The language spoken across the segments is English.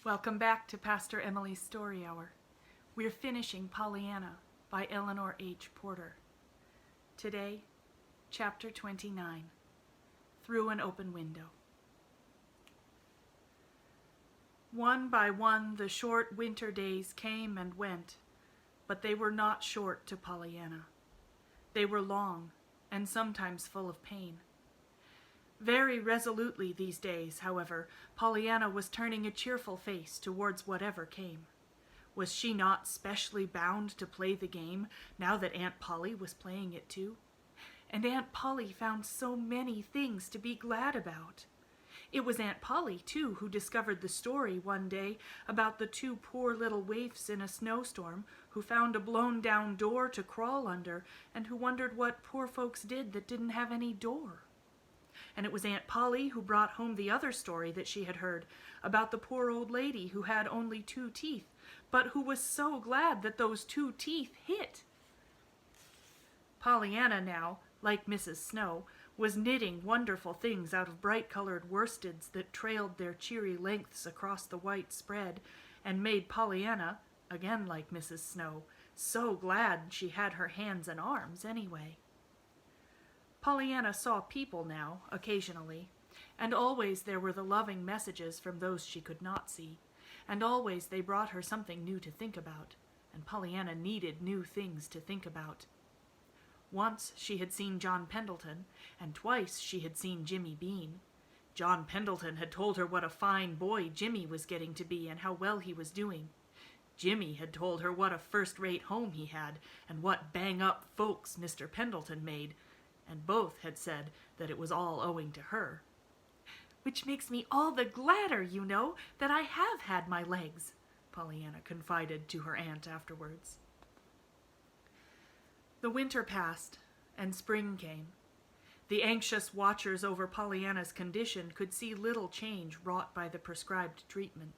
Welcome back to Pastor Emilie's Story Hour. We're finishing Pollyanna by Eleanor H. Porter. Today, Chapter 29, Through an Open Window. One by one the short winter days came and went, but they were not short to Pollyanna. They were long and sometimes full of pain. Very resolutely these days, however, Pollyanna was turning a cheerful face towards whatever came. Was she not specially bound to play the game, now that Aunt Polly was playing it too? And Aunt Polly found so many things to be glad about. It was Aunt Polly, too, who discovered the story one day about the two poor little waifs in a snowstorm who found a blown-down door to crawl under and who wondered what poor folks did that didn't have any door. And it was Aunt Polly who brought home the other story that she had heard about the poor old lady who had only 2 teeth, but who was so glad that those 2 teeth hit. Pollyanna now, like Mrs. Snow, was knitting wonderful things out of bright-colored worsteds that trailed their cheery lengths across the white spread, and made Pollyanna, again like Mrs. Snow, so glad she had her hands and arms anyway. Pollyanna saw people now, occasionally, and always there were the loving messages from those she could not see, and always they brought her something new to think about, and Pollyanna needed new things to think about. Once she had seen John Pendleton, and twice she had seen Jimmy Bean. John Pendleton had told her what a fine boy Jimmy was getting to be and how well he was doing. Jimmy had told her what a first-rate home he had, and what bang-up folks Mr. Pendleton made, and both had said that it was all owing to her. "Which makes me all the gladder, you know, that I have had my legs," Pollyanna confided to her aunt afterwards. The winter passed, and spring came. The anxious watchers over Pollyanna's condition could see little change wrought by the prescribed treatment.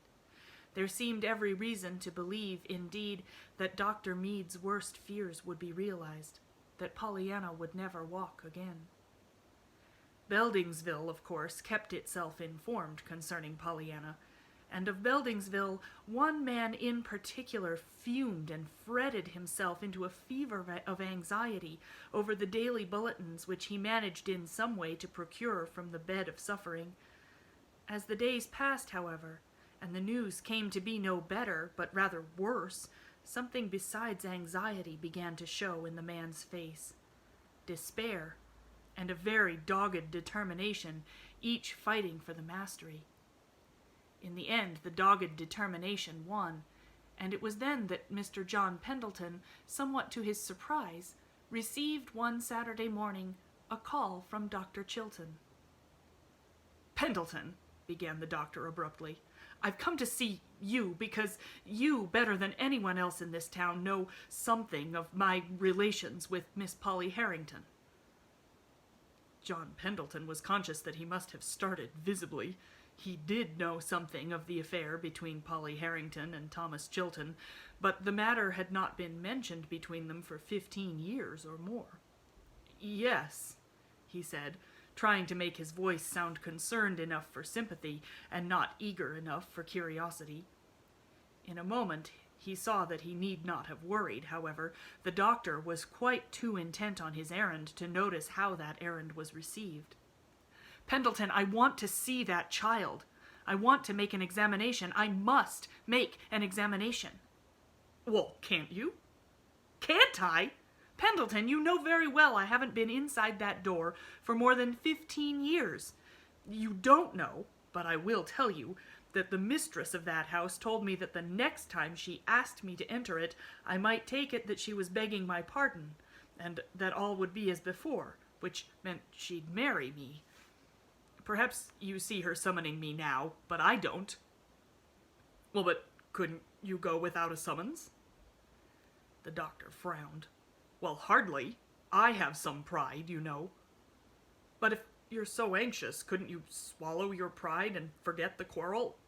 There seemed every reason to believe, indeed, that Dr. Meade's worst fears would be realized, that Pollyanna would never walk again. Beldingsville, of course, kept itself informed concerning Pollyanna, and of Beldingsville, one man in particular fumed and fretted himself into a fever of anxiety over the daily bulletins which he managed in some way to procure from the bed of suffering. As the days passed, however, and the news came to be no better, but rather worse, something besides anxiety began to show in the man's face. Despair, and a very dogged determination, each fighting for the mastery. In the end, the dogged determination won, and it was then that Mr. John Pendleton, somewhat to his surprise, received one Saturday morning a call from Dr. Chilton. "Pendleton," began the doctor abruptly, "I've come to see you because you, better than anyone else in this town, know something of my relations with Miss Polly Harrington." John Pendleton was conscious that he must have started visibly. He did know something of the affair between Polly Harrington and Thomas Chilton, but the matter had not been mentioned between them for 15 years or more. "Yes," he said, trying to make his voice sound concerned enough for sympathy and not eager enough for curiosity. In a moment he saw that he need not have worried, however. The doctor was quite too intent on his errand to notice how that errand was received. "Pendleton, I want to see that child. I want to make an examination. I must make an examination." "Well, can't you?" "Can't I? Pendleton, you know very well I haven't been inside that door for more than 15 years. You don't know, but I will tell you, that the mistress of that house told me that the next time she asked me to enter it, I might take it that she was begging my pardon, and that all would be as before, which meant she'd marry me. Perhaps you see her summoning me now, but I don't." "Well, but couldn't you go without a summons?" The doctor frowned. "Well, hardly. I have some pride, you know." "But if you're so anxious, couldn't you swallow your pride and forget the quarrel?"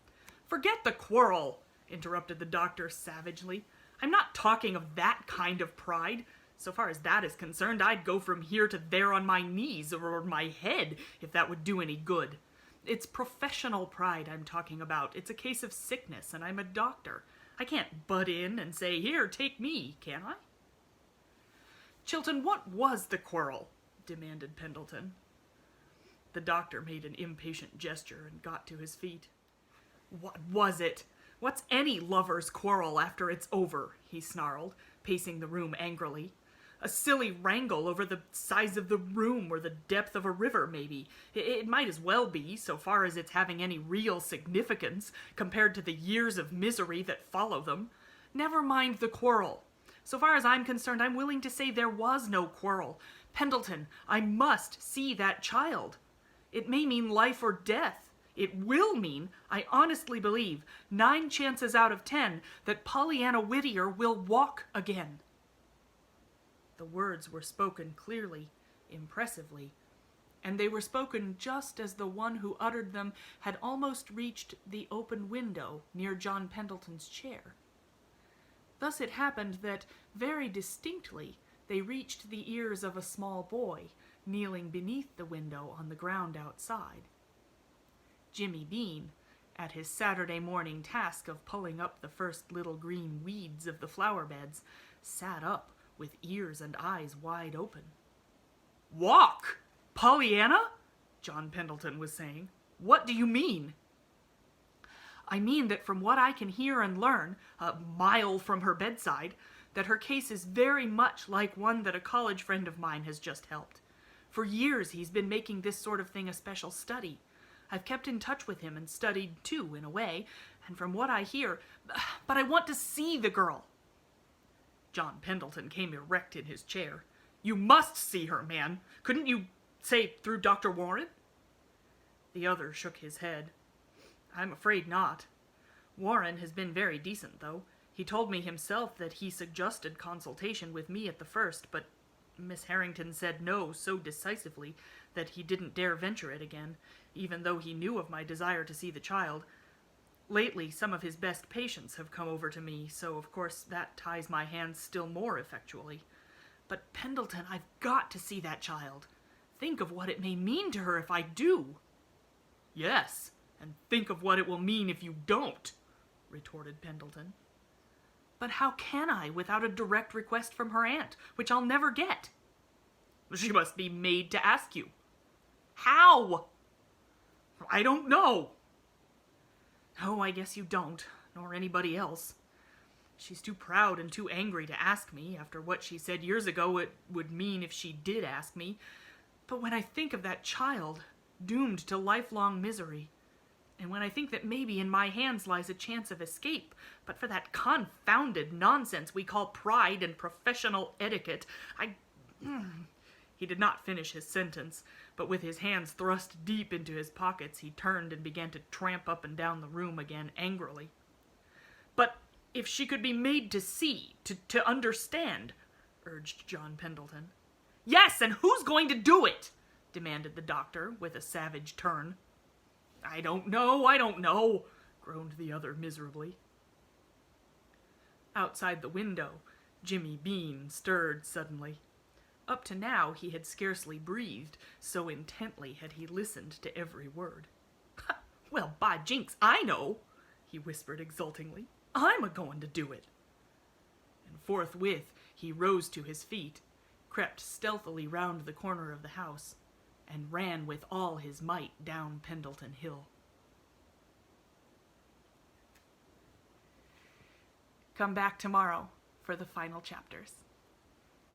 "Forget the quarrel," interrupted the doctor savagely. "I'm not talking of that kind of pride. So far as that is concerned, I'd go from here to there on my knees or my head, if that would do any good. It's professional pride I'm talking about. It's a case of sickness, and I'm a doctor. I can't butt in and say, here, take me, can I? Chilton, what was the quarrel? Demanded Pendleton. The doctor made an impatient gesture and got to his feet. What was it? What's any lover's quarrel after it's over? He snarled, pacing the room angrily. A silly wrangle over the size of the room or the depth of a river, maybe. It might as well be, so far as it's having any real significance compared to the years of misery that follow them. Never mind the quarrel. So far as I'm concerned, I'm willing to say there was no quarrel. Pendleton, I must see that child. It may mean life or death. It will mean, I honestly believe, 9 chances out of 10 that Pollyanna Whittier will walk again. The words were spoken clearly, impressively, and they were spoken just as the one who uttered them had almost reached the open window near John Pendleton's chair. Thus it happened that, very distinctly, they reached the ears of a small boy, kneeling beneath the window on the ground outside. Jimmy Bean, at his Saturday morning task of pulling up the first little green weeds of the flower beds, sat up with ears and eyes wide open. Walk! Pollyanna? John Pendleton was saying. What do you mean? I mean that from what I can hear and learn, a mile from her bedside, that her case is very much like one that a college friend of mine has just helped. For years he's been making this sort of thing a special study. I've kept in touch with him and studied too, in a way, and from what I hear, but I want to see the girl. John Pendleton came erect in his chair. You must see her, man. Couldn't you, say, through Dr. Warren? The other shook his head. I'm afraid not. Warren has been very decent, though. He told me himself that he suggested consultation with me at the first, but Miss Harrington said no so decisively that he didn't dare venture it again, even though he knew of my desire to see the child. Lately, some of his best patients have come over to me, so of course that ties my hands still more effectually. But Pendleton, I've got to see that child. Think of what it may mean to her if I do. Yes, and think of what it will mean if you don't, retorted Pendleton. But how can I without a direct request from her aunt, which I'll never get? She must be made to ask you. How? I don't know. Oh, I guess you don't, nor anybody else. She's too proud and too angry to ask me, after what she said years ago it would mean if she did ask me. But when I think of that child, doomed to lifelong misery, and when I think that maybe in my hands lies a chance of escape, but for that confounded nonsense we call pride and professional etiquette, He did not finish his sentence, but with his hands thrust deep into his pockets, he turned and began to tramp up and down the room again angrily. But if she could be made to see, to understand, urged John Pendleton. Yes, and who's going to do it? Demanded the doctor with a savage turn. I don't know, groaned the other miserably. Outside the window, Jimmy Bean stirred suddenly. Up to now he had scarcely breathed, so intently had he listened to every word. Well, by jinks, I know, he whispered exultingly. I'm a-going to do it. And forthwith he rose to his feet, crept stealthily round the corner of the house, and ran with all his might down Pendleton Hill. Come back tomorrow for the final chapters.